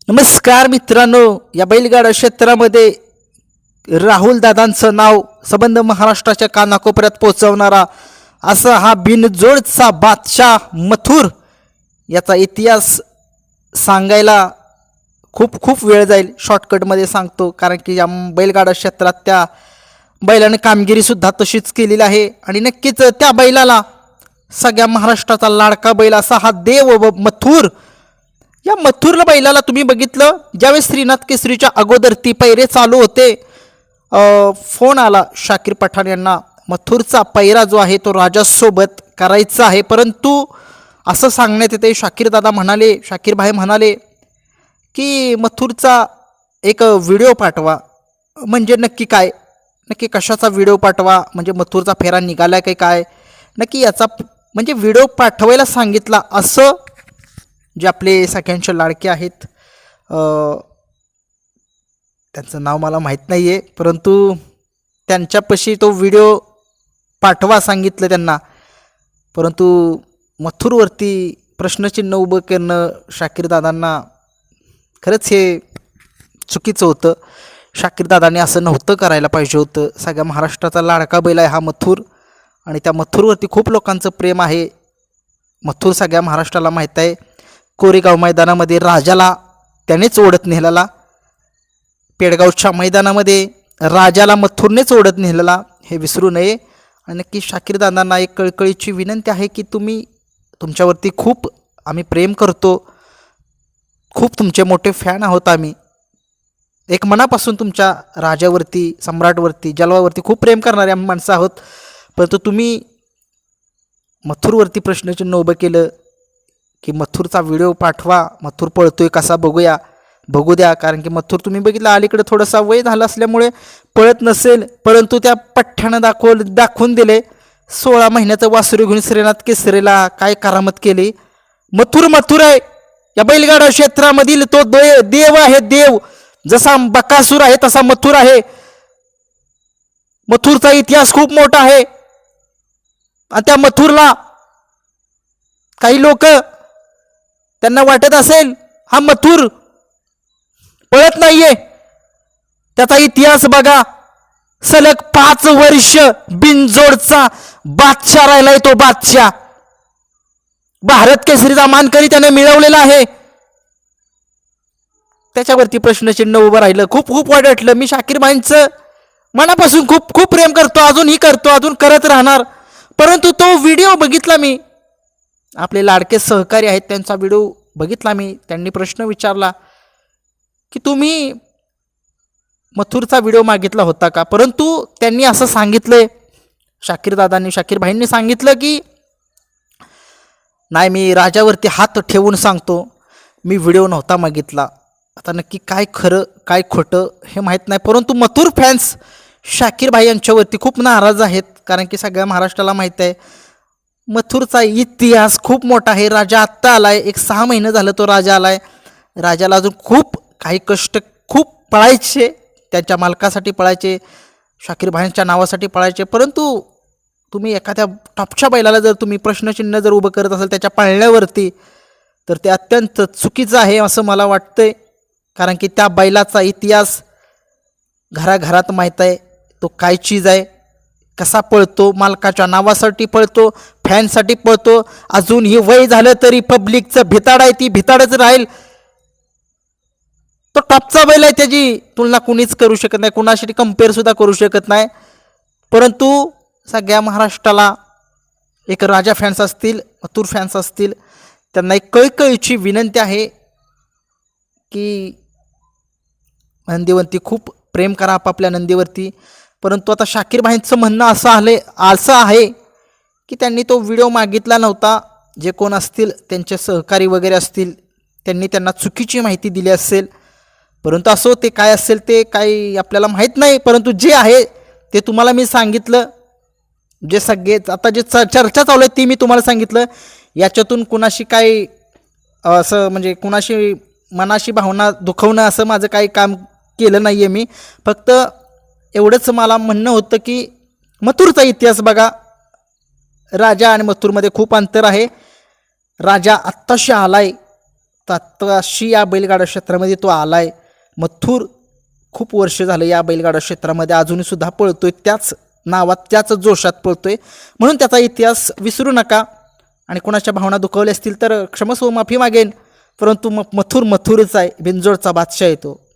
नमस्कार मित्रांनो, या बैलगाडा क्षेत्रामध्ये राहुल दादांचं नाव संबंध महाराष्ट्राच्या कानाकोपऱ्यात पोहोचवणारा असा हा बिनजोडचा बादशाह मथुर याचा इतिहास सांगायला खूप खूप वेळ जाईल. शॉर्टकटमध्ये सांगतो, कारण की या बैलगाडा क्षेत्रात त्या बैलाने कामगिरीसुद्धा तशीच केलेली आहे आणि नक्कीच त्या बैलाला सगळ्या महाराष्ट्राचा लाडका बैल असा हा देव व मथुर. या मथुरला बैलाला तुम्ही बघितलं ज्यावेळेस श्रीनाथ केसरीच्या अगोदर ती पैरे चालू होते, फोन आला शाकीर पठाण यांना, मथुरचा पैरा जो आहे तो राजासोबत करायचा आहे. परंतु असं सांगण्यात येते, शाकीर भाई म्हणाले की मथुरचा एक व्हिडिओ पाठवा. म्हणजे नक्की कशाचा व्हिडिओ पाठवा, म्हणजे मथुरचा फेरा निघाला की काय, नक्की याचा म्हणजे व्हिडिओ पाठवायला सांगितला असं जे आपले सगळ्यांचे लाडके आहेत, त्यांचं नाव मला माहीत नाही आहे, परंतु त्यांच्यापाशी तो व्हिडिओ पाठवा सांगितलं त्यांना. परंतु मथुरवरती प्रश्नचिन्ह उभं करणं शाकीरदादांना खरंच हे चुकीचं होतं. शाकीरदादांनी असं नव्हतं करायला पाहिजे होतं. सगळ्या महाराष्ट्राचा लाडका बैल आहे हा मथुर आणि त्या मथुरवरती खूप लोकांचं प्रेम आहे. मथुर सगळ्या महाराष्ट्राला माहीत आहे. कोरेगाव मैदानामध्ये राजाला त्यानेच ओढत नेलेला, पेडगावच्या मैदानामध्ये राजाला मथुरनेच ओढत नेलेला, हे विसरू नये. आणि नक्की शाकीरदादांना एक कळकळीची विनंती आहे की तुमच्यावरती खूप आम्ही प्रेम करतो, खूप तुमचे मोठे फॅन आहोत आम्ही. एक मनापासून तुमच्या राजावरती, सम्राटवरती, जलवावरती खूप प्रेम करणारे आम्ही माणसं आहोत. परंतु तुम्ही मथुरवरती प्रश्नचिन्ह उभं केलं की मथुरचा व्हिडिओ पाठवा, मथुर पळतोय कसा बघू द्या. कारण की मथुर तुम्ही बघितलं अलीकडे थोडासा वय झाला असल्यामुळे पळत नसेल, परंतु त्या पठ्ठ्यानं दाखवून दिले. 16 महिन्याचं वासरू घेऊन श्रीनाथ केसरीला काय करामत केली. मथुर आहे या बैलगाडा क्षेत्रामधील तो देव आहे, देव. जसा बकासूर आहे तसा मथुर आहे. मथुरचा इतिहास खूप मोठा आहे आणि त्या मथुरला काही लोक त्यांना वाटत असेल हा मथुर पळत नाहीये. त्याचा इतिहास बघा, सलग 5 वर्ष बिनजोडचा बादशाह राहिलाय तो बादशाह. भारत केसरीचा मानकरी त्याने मिळवलेला आहे. त्याच्यावरती प्रश्नचिन्ह उभं राहिलं. खूप खूप वाटलं. मी शाकीर भाईंचं मनापासून खूप खूप प्रेम करतो, अजूनही करतो, अजून करत राहणार. परंतु तो व्हिडिओ बघितला मी, आपले लाडके सहकारी आहेत त्यांचा व्हिडिओ बघितला मी. त्यांनी प्रश्न विचारला की तुम्ही मथुरचा व्हिडिओ मागितला होता का. परंतु त्यांनी असं सांगितलंय, शाकीर भाईंनी सांगितलं की नाही, मी राजावरती हात ठेवून सांगतो, मी व्हिडिओ नव्हता मागितला. आता नक्की काय खरं काय खोटं हे माहीत नाही. परंतु मथुर फॅन्स शाकीर भाई यांच्यावरती खूप नाराज आहेत, कारण की सगळ्या महाराष्ट्राला माहीत आहे मथुरचा इतिहास खूप मोठा आहे. राजा आत्ता आलाय, एक 6 महिने झालं तो राजा आलाय. राजाला अजून खूप काही कष्ट, खूप पळायचे, त्यांच्या मालकासाठी पळायचे, शाकीर भाईंच्या नावासाठी पळायचे. परंतु तुम्ही एखाद्या टॉपच्या बैलाला जर तुम्ही प्रश्नचिन्ह जर उभं करत असाल त्याच्या पळण्यावरती, तर ते अत्यंत चुकीचं आहे असं मला वाटतंय. कारण की त्या बैलाचा इतिहास घराघरात माहीत आहे, तो काय चीज आहे, कसा पळतो, मालकाच्या नावासाठी पळतो, फॅनसाठी पळतो. अजून ही वय झालं तरी पब्लिकचं भिताड आहे, ती भिताडच राहील. तो टॉपचा बैल आहे, त्याची तुलना कुणीच करू शकत नाही, कुणाशी कम्पेअर सुद्धा करू शकत नाही. परंतु सगळ्या महाराष्ट्राला एक राजा फॅन्स असतील, मथुर फॅन्स असतील, त्यांना एक कळकळीची विनंती आहे की नंदीवरती खूप प्रेम करा, आपापल्या नंदीवरती. परंतु आता शाकीर भाईंचं म्हणणं असं आहे की त्यांनी तो व्हिडिओ मागितला नव्हता. जे कोण असतील त्यांचे सहकारी वगैरे असतील, त्यांनी त्यांना चुकीची माहिती दिली असेल. परंतु असो, ते काय असेल ते काही आपल्याला माहीत नाही. परंतु जे आहे ते तुम्हाला मी सांगितलं. जे सगळे आता जे चर्चा चालू आहे ती मी तुम्हाला सांगितलं. याच्यातून कुणाशी काही असं म्हणजे कुणाशी मनाशी भावना दुखवणं असं माझं काही काम केलं नाही आहे मी. फक्त एवढंच मला म्हणणं होतं की मथुरचा इतिहास बघा, राजा आणि मथुरमध्ये खूप अंतर आहे. राजा आत्ताशी आलाय, आत्ताशी या बैलगाडा क्षेत्रामध्ये तो आलाय. मथुर खूप वर्ष झालं या बैलगाडा क्षेत्रामध्ये अजूनसुद्धा पळतोय, त्याच नावात त्याच जोशात पळतोय. म्हणून त्याचा इतिहास विसरू नका. आणि कोणाच्या भावना दुखावल्या असतील तर क्षमस्व, माफी मागेन. परंतु मथुर मथुरच आहे, बिनजोडचा बादशाह येतो.